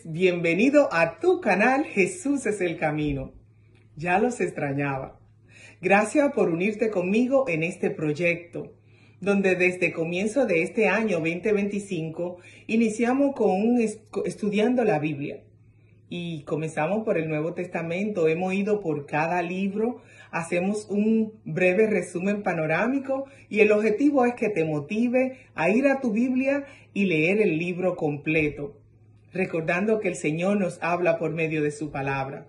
Bienvenido a tu canal Jesús es el Camino. Ya los extrañaba. Gracias por unirte conmigo en este proyecto, donde desde comienzo de este año 2025 iniciamos estudiando la Biblia. Y comenzamos por el Nuevo Testamento, hemos ido por cada libro, hacemos un breve resumen panorámico y el objetivo es que te motive a ir a tu Biblia y leer el libro completo, recordando que el Señor nos habla por medio de su palabra.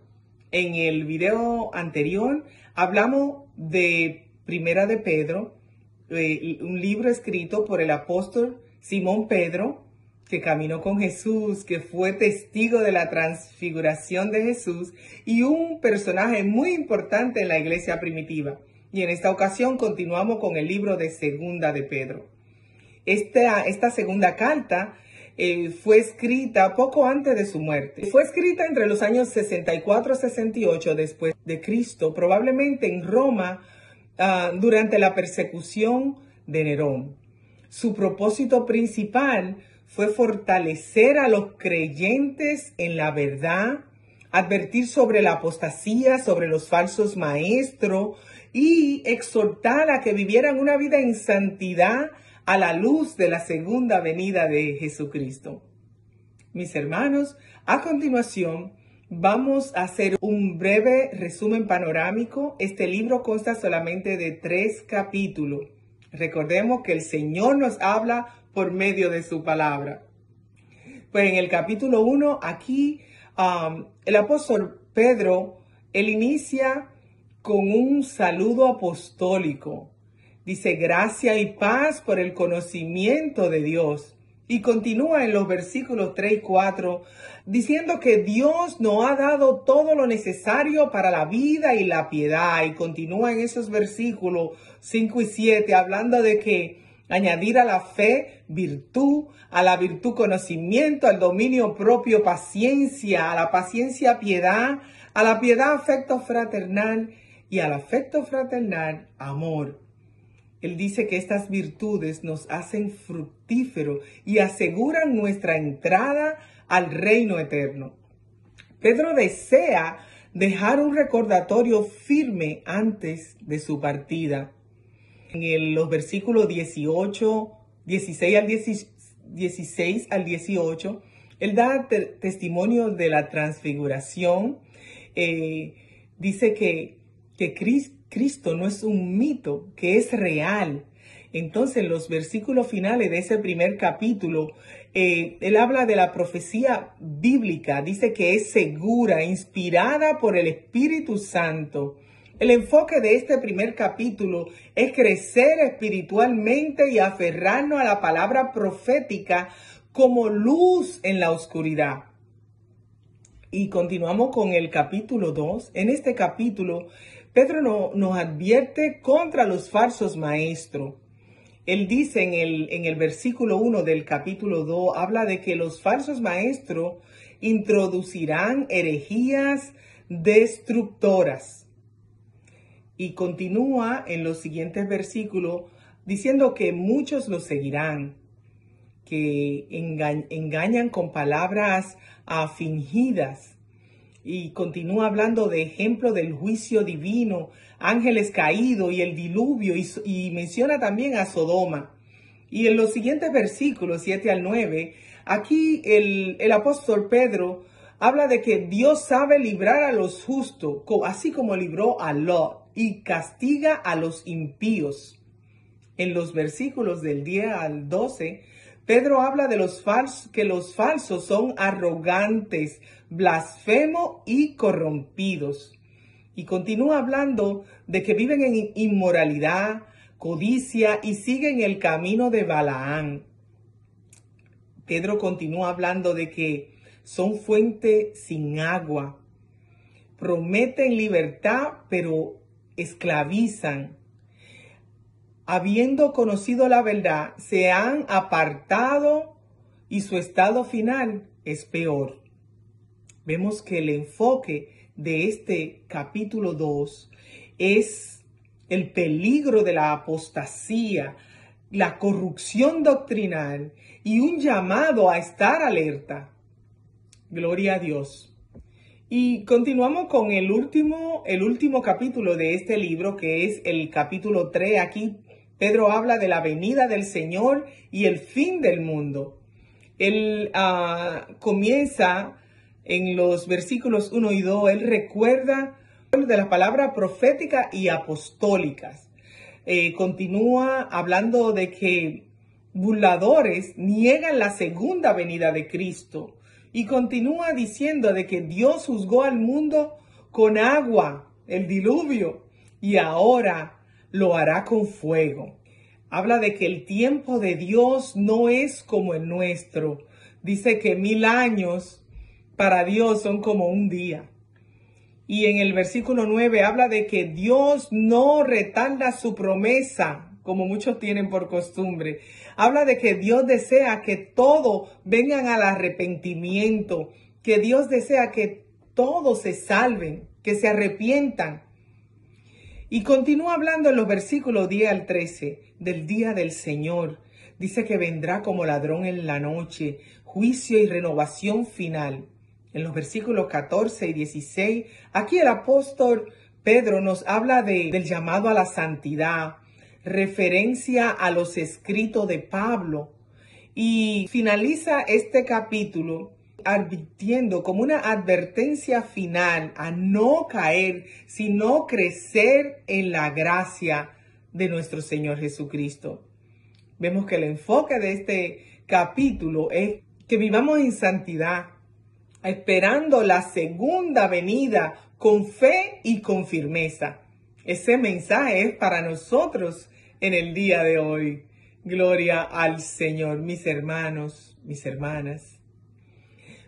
En el video anterior hablamos de Primera de Pedro, un libro escrito por el apóstol Simón Pedro, que caminó con Jesús, que fue testigo de la transfiguración de Jesús y un personaje muy importante en la iglesia primitiva. Y en esta ocasión continuamos con el libro de Segunda de Pedro. Esta segunda carta fue escrita poco antes de su muerte. Fue escrita entre los años 64 y 68 después de Cristo, probablemente en Roma, durante la persecución de Nerón. Su propósito principal fue fortalecer a los creyentes en la verdad, advertir sobre la apostasía, sobre los falsos maestros y exhortar a que vivieran una vida en santidad a la luz de la segunda venida de Jesucristo. Mis hermanos, a continuación vamos a hacer un breve resumen panorámico. Este libro consta solamente de 3 capítulos. Recordemos que el Señor nos habla por medio de su palabra. Pues en el capítulo 1, aquí el apóstol Pedro, él inicia con un saludo apostólico. Dice, gracia y paz por el conocimiento de Dios. Y continúa en los versículos 3 y 4, diciendo que Dios nos ha dado todo lo necesario para la vida y la piedad. Y continúa en esos versículos 5 y 7, hablando de que añadir a la fe virtud, a la virtud conocimiento, al dominio propio paciencia, a la paciencia piedad, a la piedad afecto fraternal y al afecto fraternal amor. Él dice que estas virtudes nos hacen fructíferos y aseguran nuestra entrada al reino eterno. Pedro desea dejar un recordatorio firme antes de su partida. En los versículos 16 al 18, él da testimonio de la transfiguración. Dice que Cristo no es un mito, que es real. Entonces, en los versículos finales de ese primer capítulo, él habla de la profecía bíblica. Dice que es segura, inspirada por el Espíritu Santo. El enfoque de este primer capítulo es crecer espiritualmente y aferrarnos a la palabra profética como luz en la oscuridad. Y continuamos con el capítulo 2. En este capítulo, Pedro nos advierte contra los falsos maestros. Él dice en el versículo 1 del capítulo 2, habla de que los falsos maestros introducirán herejías destructoras. Y continúa en los siguientes versículos diciendo que muchos los seguirán, que engañan con palabras fingidas. Y continúa hablando de ejemplo del juicio divino, ángeles caídos y el diluvio, y menciona también a Sodoma. Y en los siguientes versículos, 7 al 9, aquí el apóstol Pedro habla de que Dios sabe librar a los justos, así como libró a Lot, y castiga a los impíos. En los versículos del 10 al 12, Pedro habla de que los falsos son arrogantes, blasfemos y corrompidos. Y continúa hablando de que viven en inmoralidad, codicia y siguen el camino de Balaán. Pedro continúa hablando de que son fuente sin agua, prometen libertad pero esclavizan. Habiendo conocido la verdad, se han apartado y su estado final es peor. Vemos que el enfoque de este capítulo 2 es el peligro de la apostasía, la corrupción doctrinal y un llamado a estar alerta. Gloria a Dios. Y continuamos con el último capítulo de este libro, que es el capítulo 3. Aquí Pedro habla de la venida del Señor y el fin del mundo. Él comienza en los versículos 1 y 2, él recuerda de las palabras proféticas y apostólicas. Continúa hablando de que burladores niegan la segunda venida de Cristo. Y continúa diciendo de que Dios juzgó al mundo con agua, el diluvio, y ahora lo hará con fuego. Habla de que el tiempo de Dios no es como el nuestro. Dice que 1000 años para Dios son como un día. Y en el versículo 9 habla de que Dios no retarda su promesa, como muchos tienen por costumbre. Habla de que Dios desea que todos vengan al arrepentimiento, que Dios desea que todos se salven, que se arrepientan. Y continúa hablando en los versículos 10 al 13 del día del Señor. Dice que vendrá como ladrón en la noche, juicio y renovación final. En los versículos 14 y 16, aquí el apóstol Pedro nos habla del llamado a la santidad, referencia a los escritos de Pablo, y finaliza este capítulo advirtiendo como una advertencia final a no caer, sino crecer en la gracia de nuestro Señor Jesucristo. Vemos que el enfoque de este capítulo es que vivamos en santidad, esperando la segunda venida con fe y con firmeza. Ese mensaje es para nosotros en el día de hoy. Gloria al Señor, mis hermanos, mis hermanas.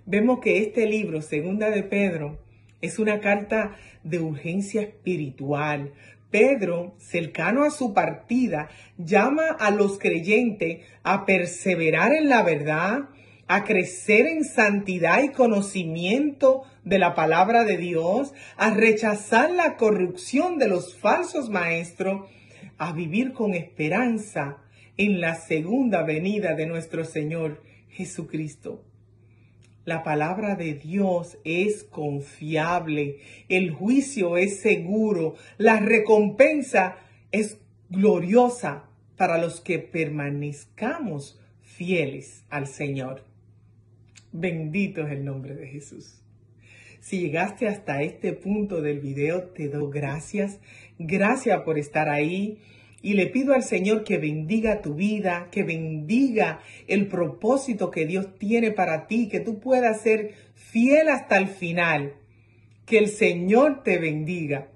Vemos que este libro, Segunda de Pedro, es una carta de urgencia espiritual. Pedro, cercano a su partida, llama a los creyentes a perseverar en la verdad, a crecer en santidad y conocimiento de la palabra de Dios, a rechazar la corrupción de los falsos maestros, a vivir con esperanza en la segunda venida de nuestro Señor Jesucristo. La palabra de Dios es confiable, el juicio es seguro, la recompensa es gloriosa para los que permanezcamos fieles al Señor. Bendito es el nombre de Jesús. Si llegaste hasta este punto del video, te doy gracias. Gracias por estar ahí. Y le pido al Señor que bendiga tu vida, que bendiga el propósito que Dios tiene para ti, que tú puedas ser fiel hasta el final. Que el Señor te bendiga.